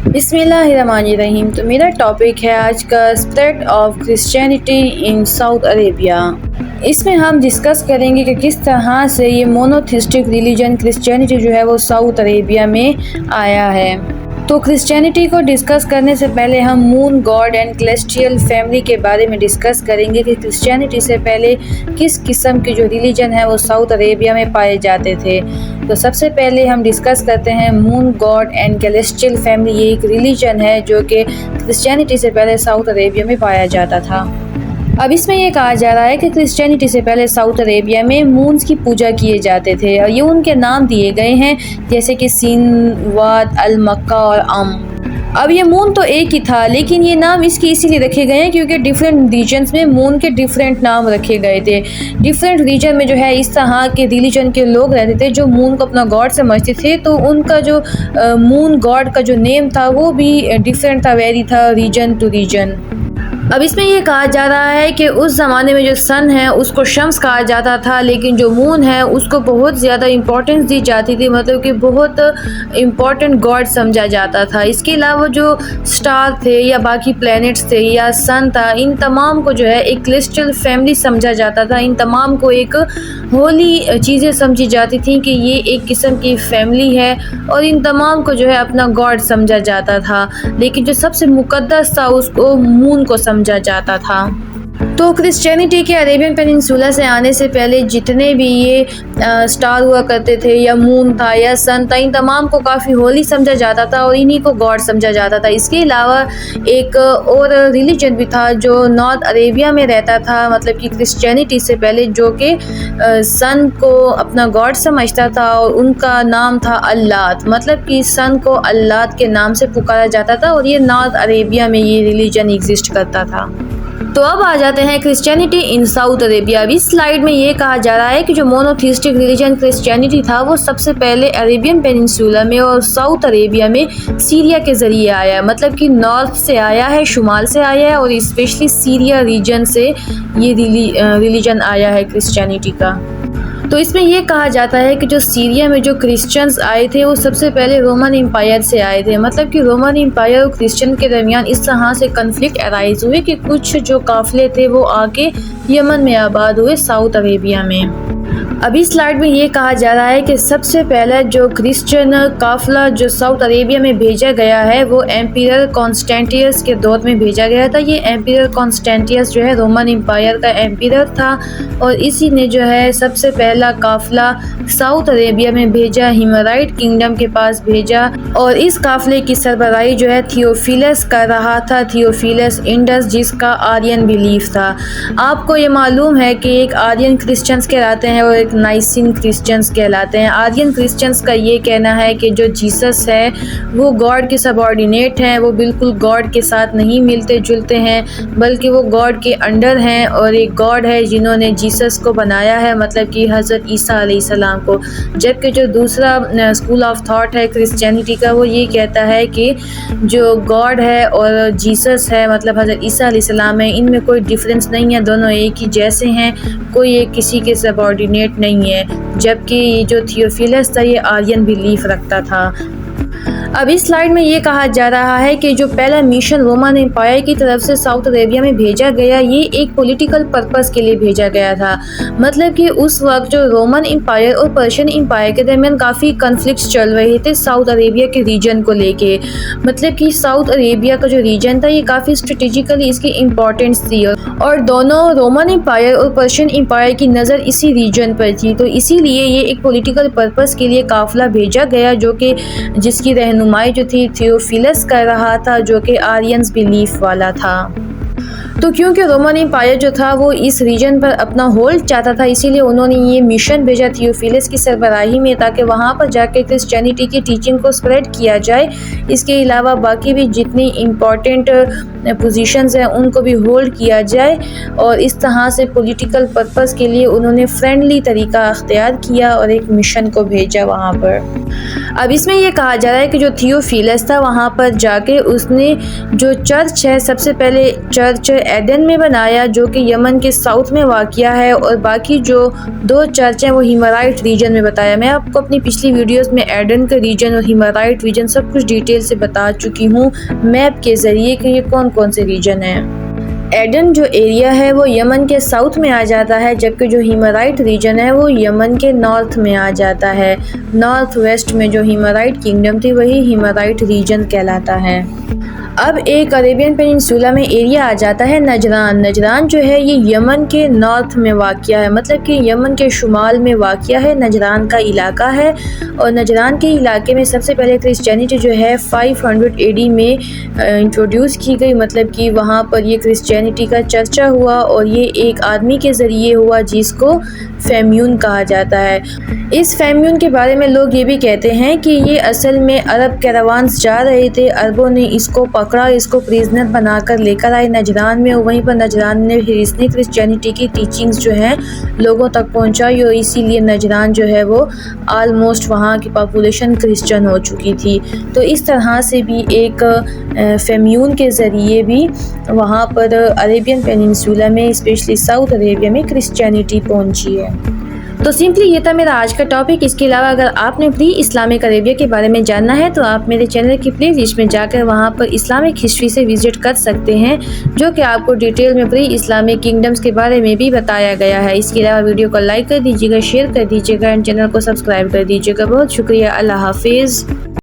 बिस्मिल्लाहिर्रहमानिर्रहीम। तो मेरा टॉपिक है आज का spread of Christianity in south Arabia. इसमें हम डिस्कस करेंगे कि किस तरह से ये मोनोथिस्टिक रिलीजन क्रिश्चियनिटी जो है वो साउथ अरेबिया में आया है। तो क्रिश्चियनिटी को डिस्कस करने से पहले हम moon God and celestial family के बारे में डिस्कस करेंगे कि क्रिश्चियनिटी से पहले किस किस्म के जो रिलीजन है वो साउथ अरेबिया में पाए जाते थे। तो सबसे पहले हम डिस्कस करते हैं moon God and celestial family. ये एक रिलीजन है जो कि क्रिश्चियनिटी से पहले साउथ अरेबिया में पाया जाता था। अब इसमें ये कहा जा रहा है कि क्रिश्चियनिटी से पहले साउथ अरेबिया में मून्स की पूजा किए जाते थे और ये उनके नाम दिए गए हैं जैसे कि सीन, वाद, अल मक्का और अम। अब ये मून तो एक ही था लेकिन ये नाम इसके इसीलिए रखे गए हैं क्योंकि डिफरेंट रीजन्स में मून के डिफरेंट नाम रखे गए थे। डिफरेंट रीजन में जो है इस तरह के रिलीजन के लोग रहते थे जो मून को अपना गॉड समझते थे, तो उनका जो मून गॉड का जो नेम था वो भी डिफरेंट था, वेरी था रीजन टू रीजन। अब इसमें ये कहा जा रहा है कि उस ज़माने में जो सन है उसको शम्स कहा जाता था, लेकिन जो मून है उसको बहुत ज़्यादा इम्पोर्टेंस दी जाती थी, मतलब कि बहुत इम्पोर्टेंट गॉड समझा जाता था। इसके अलावा जो स्टार थे या बाकी प्लैनेट्स थे या सन था, इन तमाम को जो है एक सेलेस्टियल फैमिली समझा जाता था। इन तमाम को एक होली चीज़ें समझी जाती थी कि ये एक किस्म की फैमिली है और इन तमाम को जो है अपना गॉड समझा जाता था, लेकिन जो सबसे मुकद्दस था उसको मून को समझा जाता था। तो क्रिश्चियनिटी के अरेबियन पेनिनसुला से आने से पहले जितने भी ये स्टार हुआ करते थे या मून था या सन था, इन तमाम को काफ़ी होली समझा जाता था और इन्हीं को गॉड समझा जाता था। इसके अलावा एक और रिलीजन भी था जो नॉर्थ अरेबिया में रहता था, मतलब कि क्रिश्चियनिटी से पहले, जो कि सन को अपना गॉड समझता था और उनका नाम था अल्लात, मतलब कि सन को अल्लात के नाम से पुकारा जाता था और ये नॉर्थ अरेबिया में ये रिलीजन एग्जिस्ट करता था। तो अब आ जाते हैं क्रिश्चियनिटी इन साउथ अरेबिया। अभी इस स्लाइड में ये कहा जा रहा है कि जो मोनोथिस्टिक रिलीजन क्रिश्चियनिटी था वो सबसे पहले अरेबियन पेनिनसुला में और साउथ अरेबिया में सीरिया के ज़रिए आया है, मतलब कि नॉर्थ से आया है, शुमाल से आया है और स्पेशली सीरिया रीजन से ये रिलीजन आया है क्रिश्चियनिटी का। तो इसमें यह कहा जाता है कि जो सीरिया में जो क्रिश्चियंस आए थे वो सबसे पहले रोमन एम्पायर से आए थे, मतलब कि रोमन एम्पायर और क्रिश्चियन के दरमियान इस तरह से कन्फ्लिक्ट अराइज हुए कि कुछ जो काफिले थे वो आके यमन में आबाद हुए साउथ अरेबिया में। अभी स्लाइड में ये कहा जा रहा है कि सबसे पहला जो क्रिश्चियन काफिला जो साउथ अरेबिया में भेजा गया है वो एम्पियर कॉन्स्टेंटियस के दौर में भेजा गया था। ये एम्पियर कॉन्स्टेंटियस जो है रोमन एम्पायर का एम्पियर था और इसी ने जो है सबसे पहला काफिला साउथ अरेबिया में भेजा, हिमराइट किंगडम के पास भेजा और इस काफिले की सरबराही जो है थियोफिलस कर रहा था, थियोफिलस इंडस, जिसका आर्यन बिलीफ था। आपको ये मालूम है कि एक आर्यन क्रिश्चियंस कहलाते हैं और एक नाइसिन क्रिश्चियंस कहलाते हैं। आर्यन क्रिश्चियंस का ये कहना है कि जो जीसस है वो गॉड के सबऑर्डिनेट हैं, वो बिल्कुल गॉड के साथ नहीं मिलते जुलते हैं बल्कि वो गॉड के अंडर हैं और एक गॉड है जिन्होंने जीसस को बनाया है, मतलब कि हज़रत ईसा अलैहिस्सलाम को। जबकि जो दूसरा स्कूल ऑफ थॉट है क्रिश्चियनिटी का वो ये कहता है कि जो गॉड है और जीसस है, मतलब हज़रत ईसा अलैहिस्सलाम है, इनमें कोई डिफरेंस नहीं है, दोनों एक ही जैसे हैं, कोई एक किसी के सबऑर्डिनेट नहीं है। जबकि ये जो थियोफिलस था ये आर्यन बिलीफ रखता था। अब इस स्लाइड में ये कहा जा रहा है कि जो पहला मिशन रोमन एम्पायर की तरफ से साउथ अरेबिया में भेजा गया ये एक पॉलिटिकल पर्पस के लिए भेजा गया था, मतलब कि उस वक्त जो रोमन एम्पायर और पर्शियन एम्पायर के दरमियान काफ़ी कन्फ्लिक्ट्स चल रहे थे साउथ अरेबिया के रीजन को लेके, मतलब कि साउथ अरेबिया का जो रीजन था ये काफ़ी स्ट्रेटेजिकली इसकी इम्पोर्टेंस थी और दोनों रोमन एम्पायर और पर्शियन एम्पायर की नज़र इसी रीजन पर थी। तो इसीलिए ये एक पॉलिटिकल पर्पस के लिए काफिला भेजा गया जो कि जिसकी रहनुमाई जो थी थियोफिलस कर रहा था, जो कि आर्यंस बिलीफ वाला था। तो क्योंकि रोमन एम्पायर जो था वो इस रीजन पर अपना होल्ड चाहता था, इसीलिए उन्होंने ये मिशन भेजा थियोफिलस की सरबराही में ताकि वहाँ पर जाके क्रिश्चियनिटी की टीचिंग को स्प्रेड किया जाए। इसके अलावा बाकी भी जितनी इम्पोर्टेंट पोजीशंस हैं उनको भी होल्ड किया जाए और इस तरह से पॉलिटिकल पर्पस के लिए उन्होंने फ्रेंडली तरीका अख्तियार किया और एक मिशन को भेजा वहाँ पर। अब इसमें ये कहा जा रहा है कि जो थियोफिलस था वहाँ पर जाके उसने जो चर्च है, सबसे पहले चर्च एडन में बनाया जो कि यमन के साउथ में वाक़या है, और बाकी जो 2 चर्च हैं वो हिमाराइट रीजन में बताया। मैं आपको अपनी पिछली वीडियोस में एडन का रीजन और हिमाराइट रीजन सब कुछ डिटेल से बता चुकी हूँ मैप के ज़रिए कि ये कौन कौन से रीजन हैं। एडन जो एरिया है वो यमन के साउथ में आ जाता है, जबकि जो हिमाराइट रीजन है वो यमन के नॉर्थ में आ जाता है। नॉर्थ वेस्ट में जो हिमाराइट किंगडम थी वही हिमाराइट रीजन कहलाता है। अब एक अरेबियन पेनिनसुला में एरिया आ जाता है नजरान। नजरान जो है ये यमन के नॉर्थ में वाक़या है, मतलब कि यमन के शुमाल में वाक़या है, नजरान का इलाका है। और नजरान के इलाके में सबसे पहले क्रिश्चियनिटी जो है 500 AD में इंट्रोड्यूस की गई, मतलब कि वहाँ पर ये क्रिश्चियनिटी का चर्चा हुआ और ये एक आदमी के ज़रिए हुआ जिसको फेम्यून कहा जाता है। इस फेम्यून के बारे में लोग ये भी कहते हैं कि ये असल में अरब कैरावान्स जा रहे थे, अरबों ने इसको पकड़ा, इसको प्रिजनर बनाकर लेकर आए नजरान में, और वहीं पर नजरान ने फिर इसने क्रिश्चियनिटी की टीचिंग्स जो हैं लोगों तक पहुंचाई, और इसीलिए नजरान जो है वो आलमोस्ट वहाँ की पॉपुलेशन क्रिश्चियन हो चुकी थी। तो इस तरह से भी एक फेम्यून के ज़रिए भी वहाँ पर अरेबियन पेनिनसुला में, स्पेशली साउथ अरेबिया में क्रिश्चियनिटी पहुँची है। तो सिंपली ये था मेरा आज का टॉपिक। इसके अलावा अगर आपने प्री इस्लामिक अरेबिया के बारे में जानना है तो आप मेरे चैनल की प्लेलिस्ट में जाकर वहाँ पर इस्लामिक हिस्ट्री से विजिट कर सकते हैं, जो कि आपको डिटेल में प्री इस्लामिक किंगडम्स के बारे में भी बताया गया है। इसके अलावा वीडियो को लाइक कर दीजिएगा, शेयर कर दीजिएगा एंड चैनल को सब्सक्राइब कर दीजिएगा। बहुत शुक्रिया। अल्लाह हाफिज़।